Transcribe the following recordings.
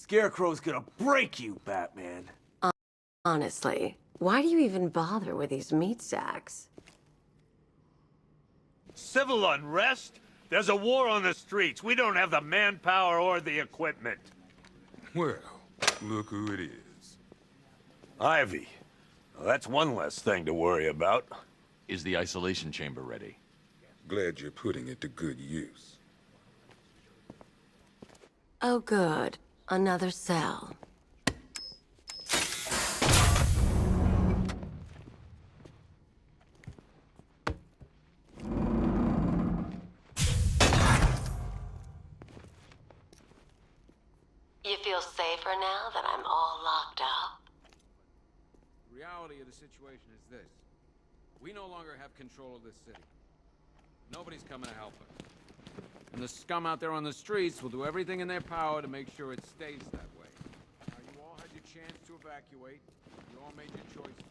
Scarecrow's gonna break you, Batman. Honestly, why do you even bother with these meat sacks? Civil unrest? There's a war on the streets. We don't have the manpower or the equipment. Well, look who it is. Ivy. Well, that's one less thing to worry about. Is the isolation chamber ready? Glad you're putting it to good use. Oh good, another cell. You feel safer now that I'm all locked up? The reality of the situation is this. We no longer have control of this city. Nobody's coming to help us. And the scum out there on the streets will do everything in their power to make sure it stays that way. Now, you all had your chance to evacuate. You all made your choices.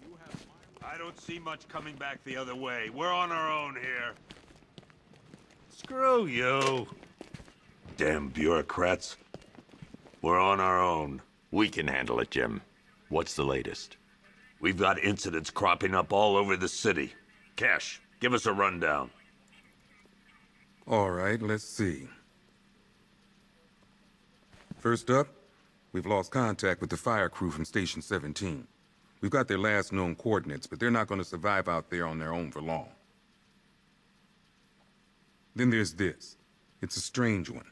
You have my... I don't see much coming back the other way. We're on our own here. Screw you. Damn bureaucrats. We're on our own. We can handle it, Jim. What's the latest? We've got incidents cropping up all over the city. Cash, give us a rundown. All right, let's see. First up, we've lost contact with the fire crew from Station 17. We've got their last known coordinates, but they're not going to survive out there on their own for long. Then there's this. It's a strange one.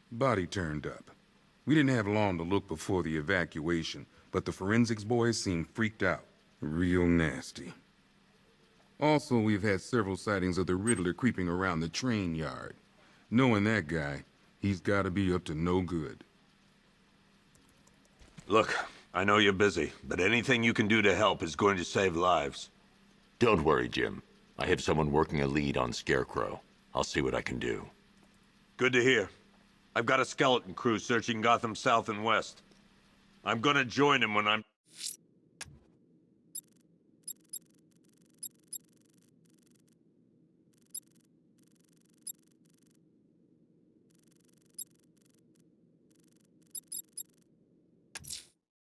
Body turned up. We didn't have long to look before the evacuation, but the forensics boys seemed freaked out. Real nasty. Also, we've had several sightings of the Riddler creeping around the train yard. Knowing that guy, he's gotta be up to no good. Look, I know you're busy, but anything you can do to help is going to save lives. Don't worry, Jim. I have someone working a lead on Scarecrow. I'll see what I can do. Good to hear. I've got a skeleton crew searching Gotham South and West. I'm gonna join him when I'm...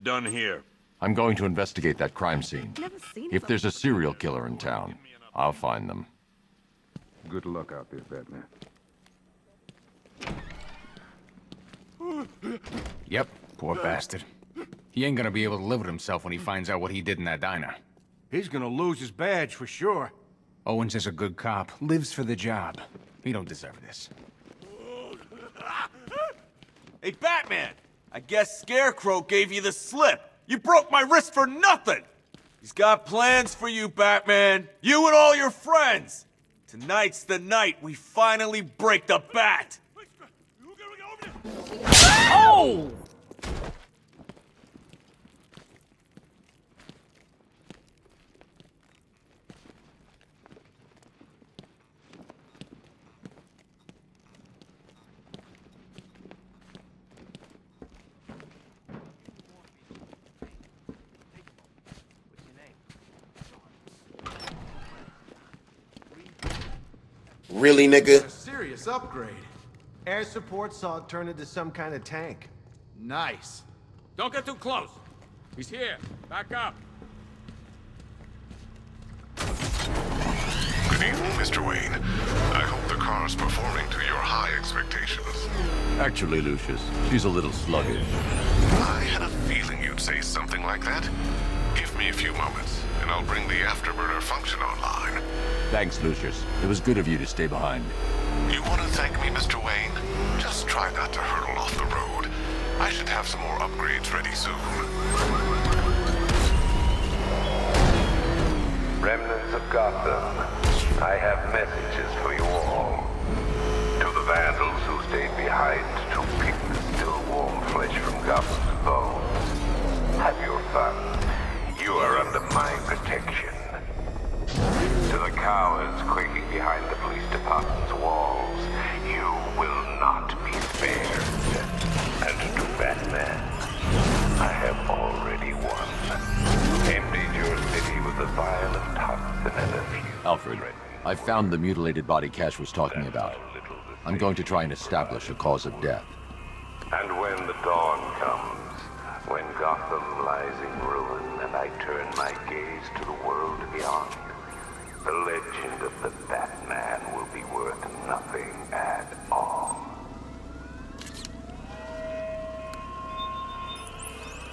done here. I'm going to investigate that crime scene. If there's a serial killer in town, I'll find them. Good luck out there, Batman. Yep, poor bastard. He ain't gonna be able to live with himself when he finds out what he did in that diner. He's gonna lose his badge for sure. Owens is a good cop, lives for the job. He don't deserve this. Hey, Batman! I guess Scarecrow gave you the slip. You broke my wrist for nothing! He's got plans for you, Batman. You and all your friends. Tonight's the night we finally break the bat. Oh! Really, nigga? A serious upgrade. Air support saw it turn into some kind of tank. Nice. Don't get too close. He's here. Back up. Good evening, Mr. Wayne. I hope the car's performing to your high expectations. Actually, Lucius, she's a little sluggish. I had a feeling you'd say something like that. Give me a few moments, and I'll bring the afterburner function online. Thanks, Lucius. It was good of you to stay behind. You want to thank me, Mr. Wayne? Just try not to hurtle off the road. I should have some more upgrades ready soon. Remnants of Gotham, I have messages for you all. To the vandals who stayed behind to pick the still warm flesh from Gotham's bones, have your fun. You are under my protection. To the cowards quaking behind the police department's walls, you will not be spared. And to Batman, I have already won. Emptied your city with the violent Hudson and a few... Alfred, I found the mutilated body Cash was talking about. I'm going to try and establish a cause of death. And when the dawn comes, when Gotham lies in ruin and I turn my gaze to the world beyond, the legend of the Batman will be worth nothing at all.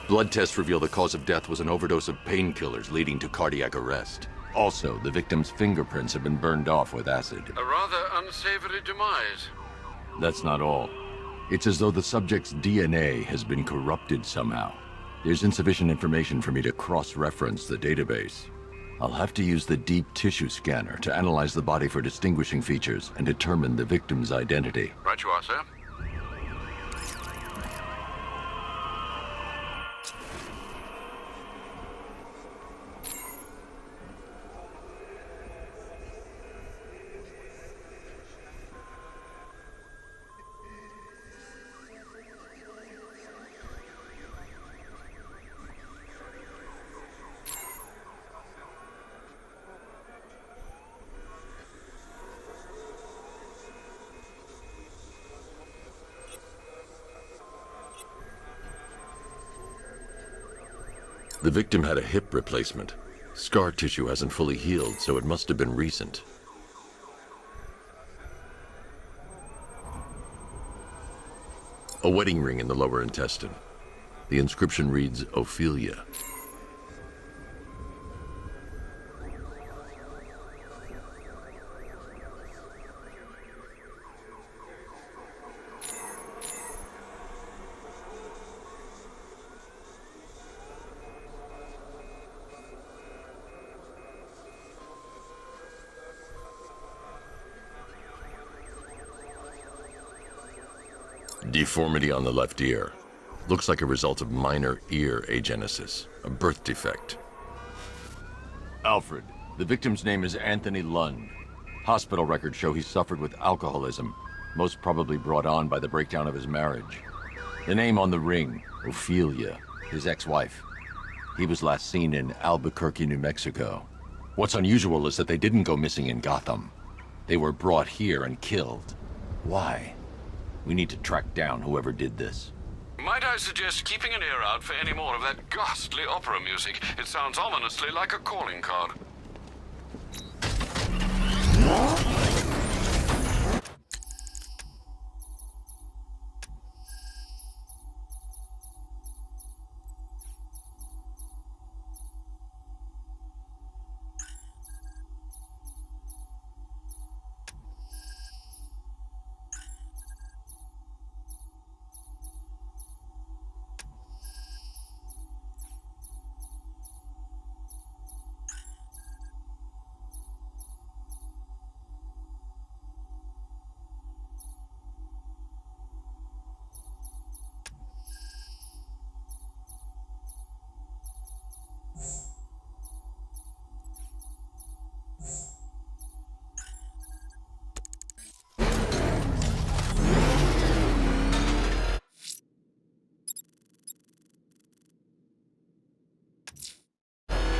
Blood tests reveal the cause of death was an overdose of painkillers leading to cardiac arrest. Also, the victim's fingerprints have been burned off with acid. A rather unsavory demise. That's not all. It's as though the subject's DNA has been corrupted somehow. There's insufficient information for me to cross-reference the database. I'll have to use the deep tissue scanner to analyze the body for distinguishing features and determine the victim's identity. Right you are, sir. The victim had a hip replacement. Scar tissue hasn't fully healed, so it must have been recent. A wedding ring in the lower intestine. The inscription reads, Ophelia. Deformity on the left ear. Looks like a result of minor ear agenesis, a birth defect. Alfred. The victim's name is Anthony Lund. Hospital records show he suffered with alcoholism, most probably brought on by the breakdown of his marriage. The name on the ring, Ophelia, his ex-wife. He was last seen in Albuquerque, New Mexico. What's unusual is that they didn't go missing in Gotham. They were brought here and killed. Why? We need to track down whoever did this. Might I suggest keeping an ear out for any more of that ghastly opera music? It sounds ominously like a calling card.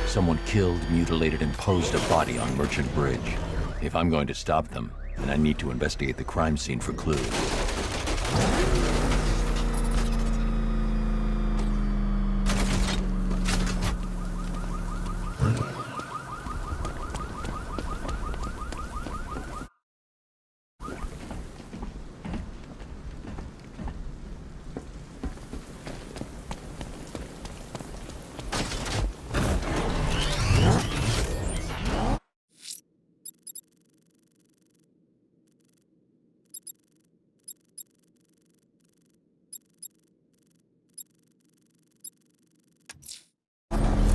Someone killed, mutilated, and posed a body on Merchant Bridge. If I'm going to stop them, then I need to investigate the crime scene for clues.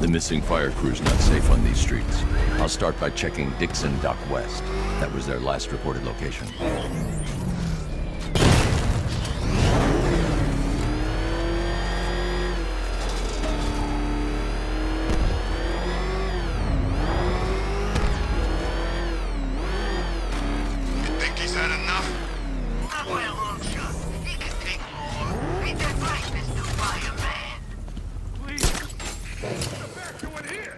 The missing fire crew's not safe on these streets. I'll start by checking Dixon Dock West. That was their last reported location. Think he's had enough? Not by a long shot. He can take more. Ain't that right, Mr. Fireman? What the back doing here?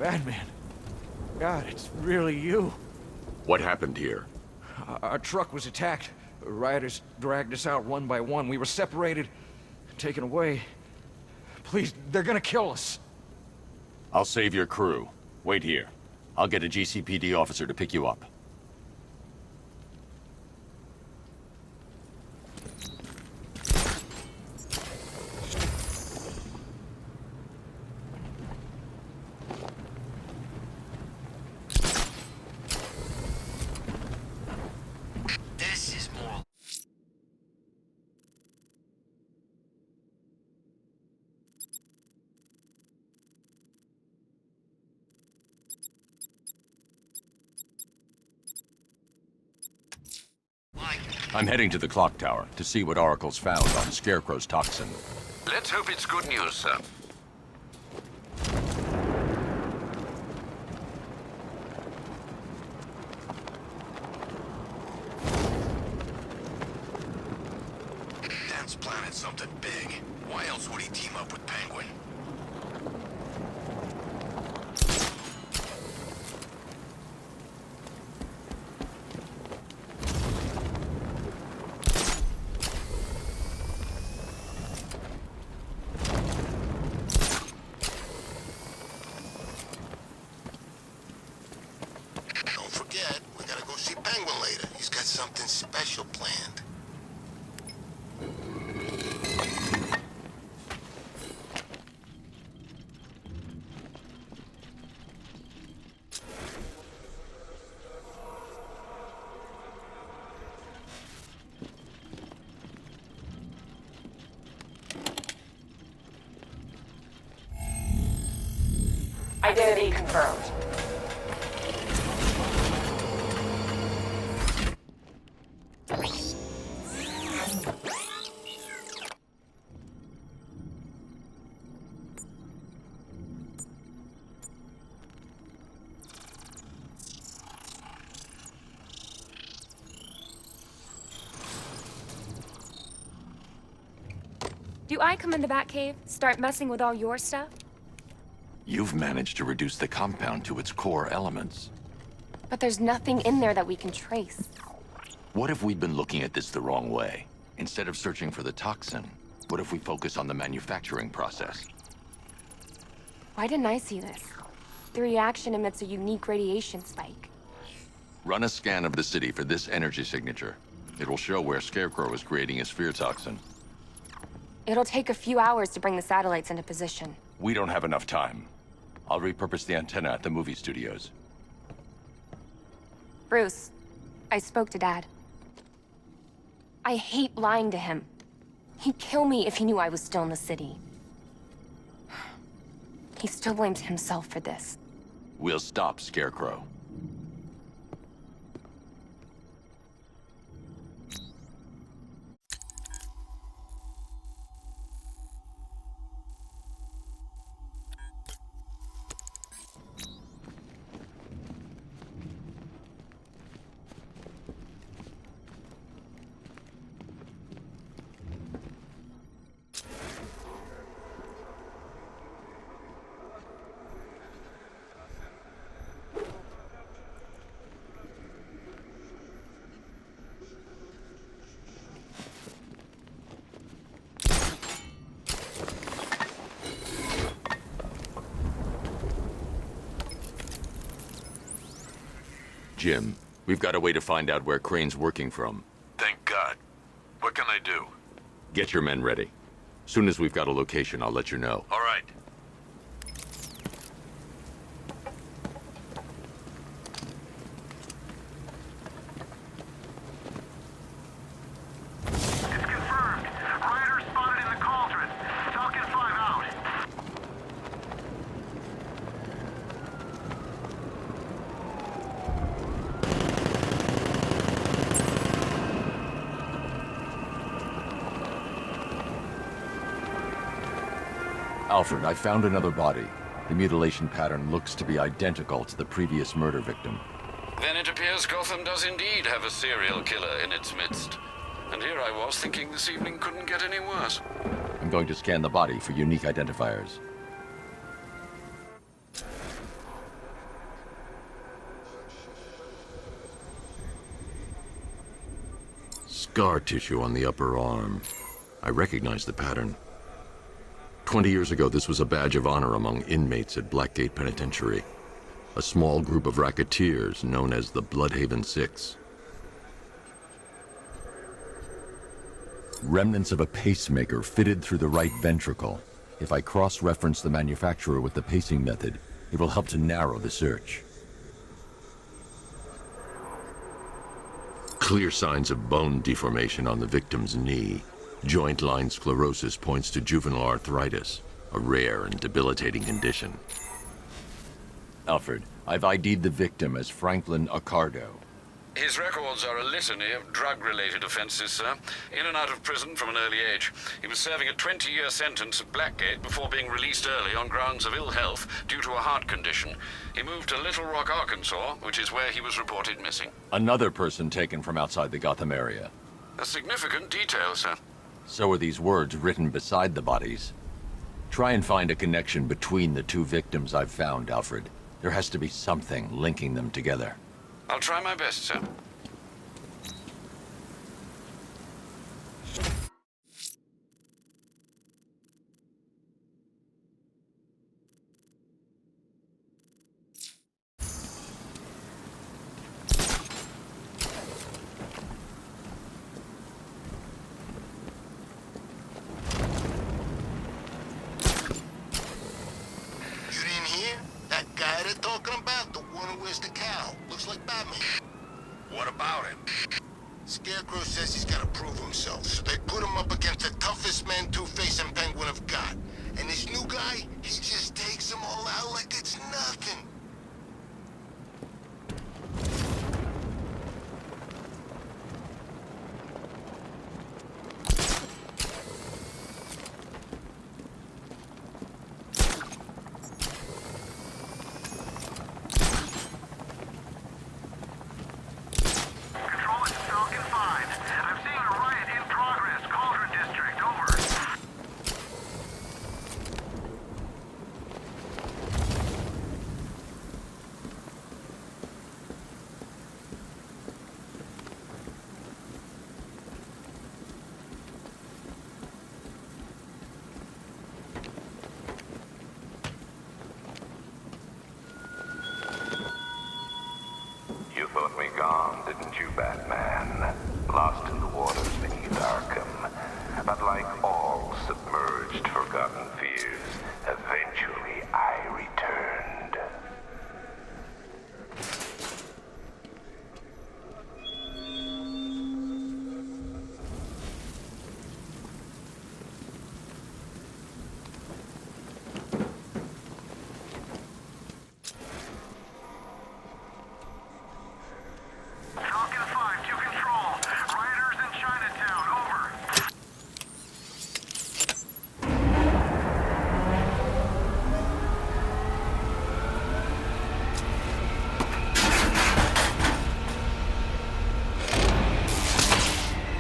Batman. God, it's really you. What happened here? Our truck was attacked. Rioters dragged us out one by one. We were separated, taken away. Please, they're gonna kill us. I'll save your crew. Wait here. I'll get a GCPD officer to pick you up. This is more. I'm heading to the clock tower to see what Oracle's found on Scarecrow's toxin. Let's hope it's good news, sir. Dan's planning something big. Why else would he team up with Penguin? Don't forget, we gotta go see Penguin later. He's got something special planned. Identity confirmed. Do I come in the Batcave, start messing with all your stuff? You've managed to reduce the compound to its core elements. But there's nothing in there that we can trace. What if we'd been looking at this the wrong way? Instead of searching for the toxin, what if we focus on the manufacturing process? Why didn't I see this? The reaction emits a unique radiation spike. Run a scan of the city for this energy signature. It will show where Scarecrow is creating his fear toxin. It'll take a few hours to bring the satellites into position. We don't have enough time. I'll repurpose the antenna at the movie studios. Bruce, I spoke to Dad. I hate lying to him. He'd kill me if he knew I was still in the city. He still blames himself for this. We'll stop Scarecrow. Jim, we've got a way to find out where Crane's working from. Thank God. What can I do? Get your men ready. Soon as we've got a location, I'll let you know. All right. It's confirmed. Rioters spotted in the cauldron. Falcon 5 out. Alfred, I found another body. The mutilation pattern looks to be identical to the previous murder victim. Then it appears Gotham does indeed have a serial killer in its midst. And here I was thinking this evening couldn't get any worse. I'm going to scan the body for unique identifiers. Scar tissue on the upper arm. I recognize the pattern. 20 years ago, this was a badge of honor among inmates at Blackgate Penitentiary. A small group of racketeers known as the Bloodhaven Six. Remnants of a pacemaker fitted through the right ventricle. If I cross-reference the manufacturer with the pacing method, it will help to narrow the search. Clear signs of bone deformation on the victim's knee. Joint line sclerosis points to juvenile arthritis, a rare and debilitating condition. Alfred, I've ID'd the victim as Franklin Accardo. His records are a litany of drug-related offenses, sir. In and out of prison from an early age. He was serving a 20-year sentence at Blackgate before being released early on grounds of ill health due to a heart condition. He moved to Little Rock, Arkansas, which is where he was reported missing. Another person taken from outside the Gotham area. A significant detail, sir. So are these words written beside the bodies. Try and find a connection between the two victims I've found, Alfred. There has to be something linking them together. I'll try my best, sir. What about him? Scarecrow says he's gotta prove himself, so they put him up against the toughest man Two-Face and Penguin have got. And this new guy, he just takes them all out like it's nothing. You thought me gone, didn't you, Batman? Lost in the waters beneath Arkham. But like all submerged, forgotten fears, eventually I returned.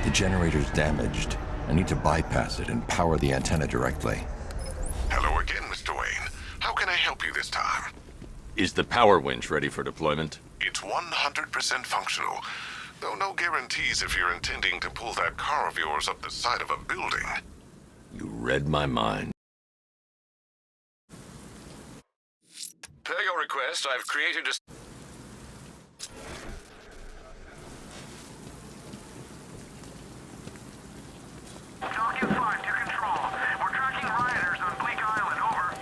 The generator's damaged. I need to bypass it and power the antenna directly. Hello again, Mr. Wayne. How can I help you this time? Is the power winch ready for deployment? It's 100% functional, though no guarantees if you're intending to pull that car of yours up the side of a building. You read my mind. Per your request, I've created a... Talking 5 to Control. We're tracking rioters on Bleak Island, over.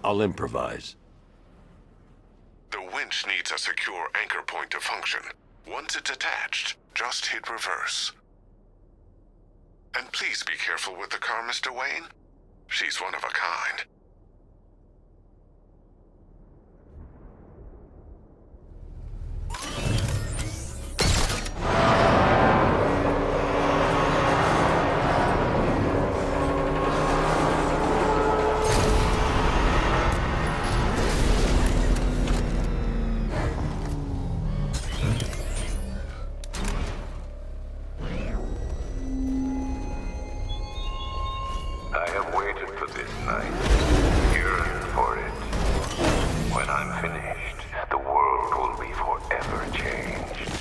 I'll improvise. The winch needs a secure anchor point to function. Once it's attached, just hit reverse. And please be careful with the car, Mr. Wayne. She's one of a kind. I have waited for this night, yearned for it. When I'm finished, the world will be forever changed.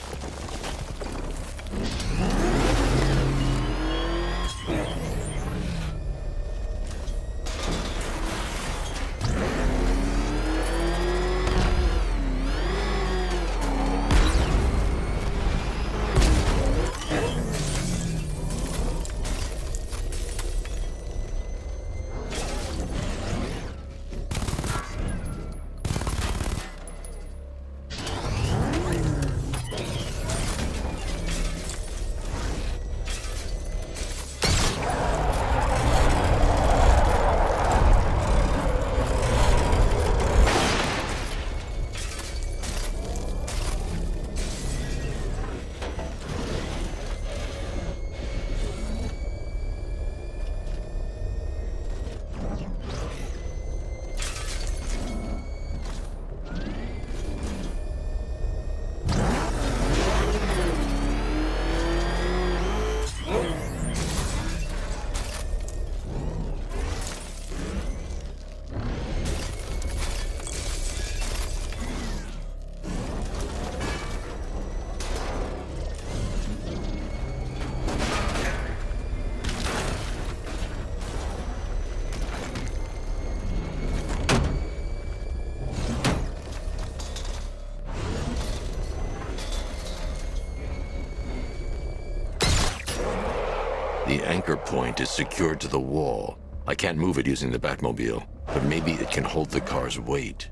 The anchor point is secured to the wall. I can't move it using the Batmobile, but maybe it can hold the car's weight.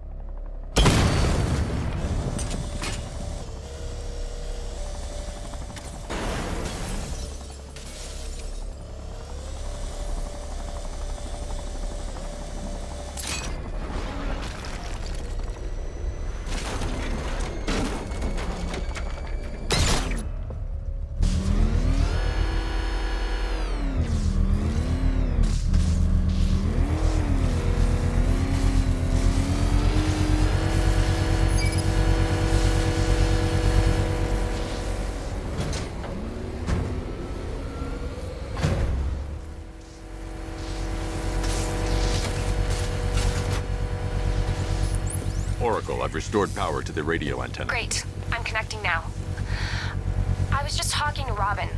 Oracle, I've restored power to the radio antenna. Great. I'm connecting now. I was just talking to Robin.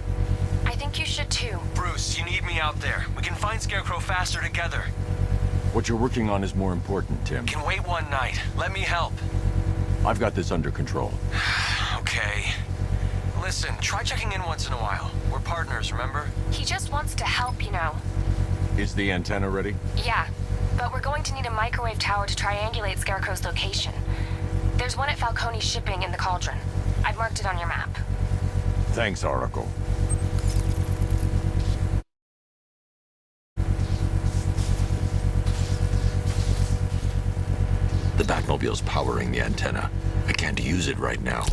I think you should too. Bruce, you need me out there. We can find Scarecrow faster together. What you're working on is more important, Tim. Can wait one night. Let me help. I've got this under control. Okay. Listen, try checking in once in a while. We're partners, remember? He just wants to help, you know. Is the antenna ready? Yeah, but we're going to need a microwave tower to triangulate Scarecrow's location. There's one at Falcone's shipping in the Cauldron. I've marked it on your map. Thanks, Oracle. The Batmobile's powering the antenna. I can't use it right now.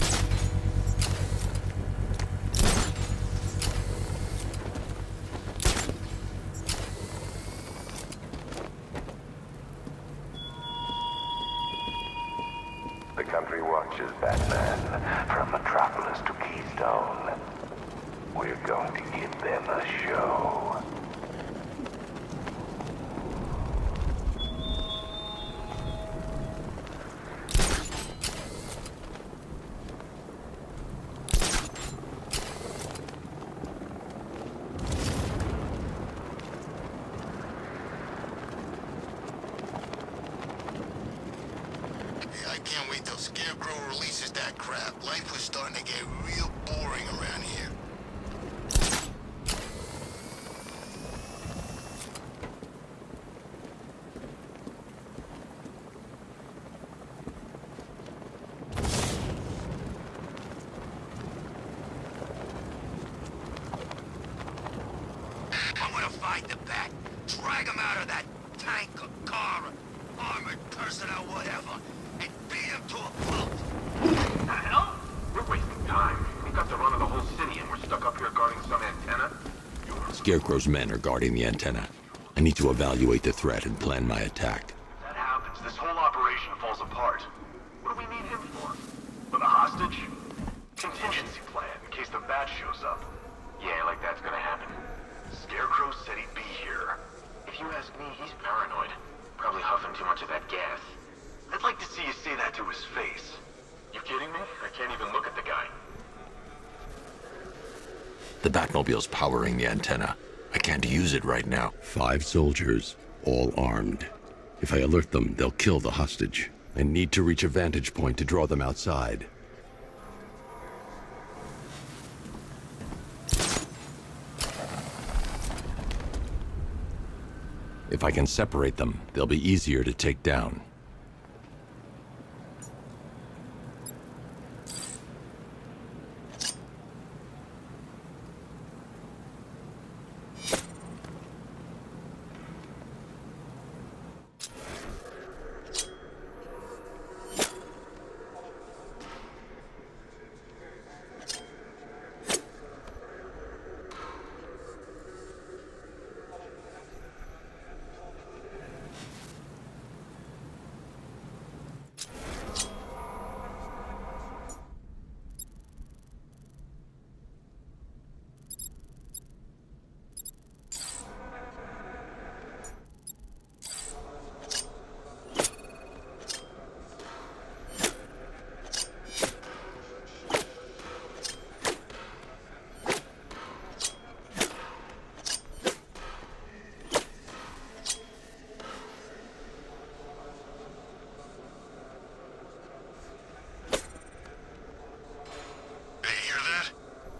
The country watches, Batman, from Metropolis to Keystone. We're going to give them a show. I can't wait till Scarecrow releases that crap. Life was starting to get real boring around here. hide the bat. Drag him out of that tank or car or armored person or whatever, and beat him to a pulp. What the hell? We're wasting time. We've got to run of the whole city, and we're stuck up here guarding some antenna. Scarecrow's men are guarding the antenna. I need to evaluate the threat and plan my attack. If that happens, this whole operation falls apart. What do we need him for? For the hostage? Contingency plan, in case the bat shows up. Yeah, like that's gonna happen. Scarecrow said he'd be here. If you ask me, he's paranoid. Probably huffing too much of that gas. I'd like to see you say that to his face. You kidding me? I can't even look at the guy. The Batmobile's powering the antenna. I can't use it right now. 5 soldiers, all armed. If I alert them, they'll kill the hostage. I need to reach a vantage point to draw them outside. If I can separate them, they'll be easier to take down.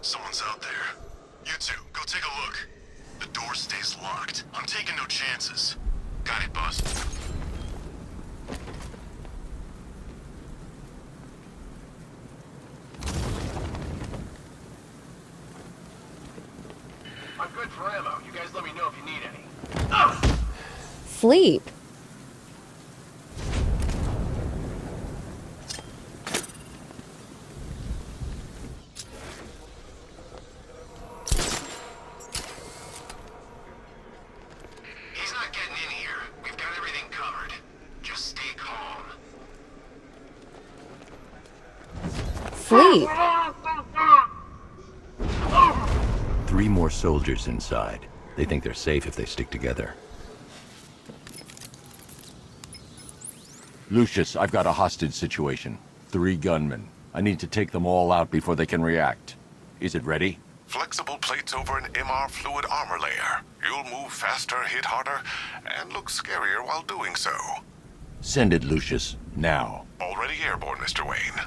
Someone's out there. You two, go take a look. The door stays locked. I'm taking no chances. Got it, boss. I'm good for ammo. You guys let me know if you need any. Sleep. Sleep. 3 more soldiers inside. They think they're safe if they stick together. Lucius, I've got a hostage situation. 3 gunmen. I need to take them all out before they can react. Is it ready? Flexible plates over an MR fluid armor layer. You'll move faster, hit harder, and look scarier while doing so. Send it, Lucius. Now. Already airborne, Mr. Wayne.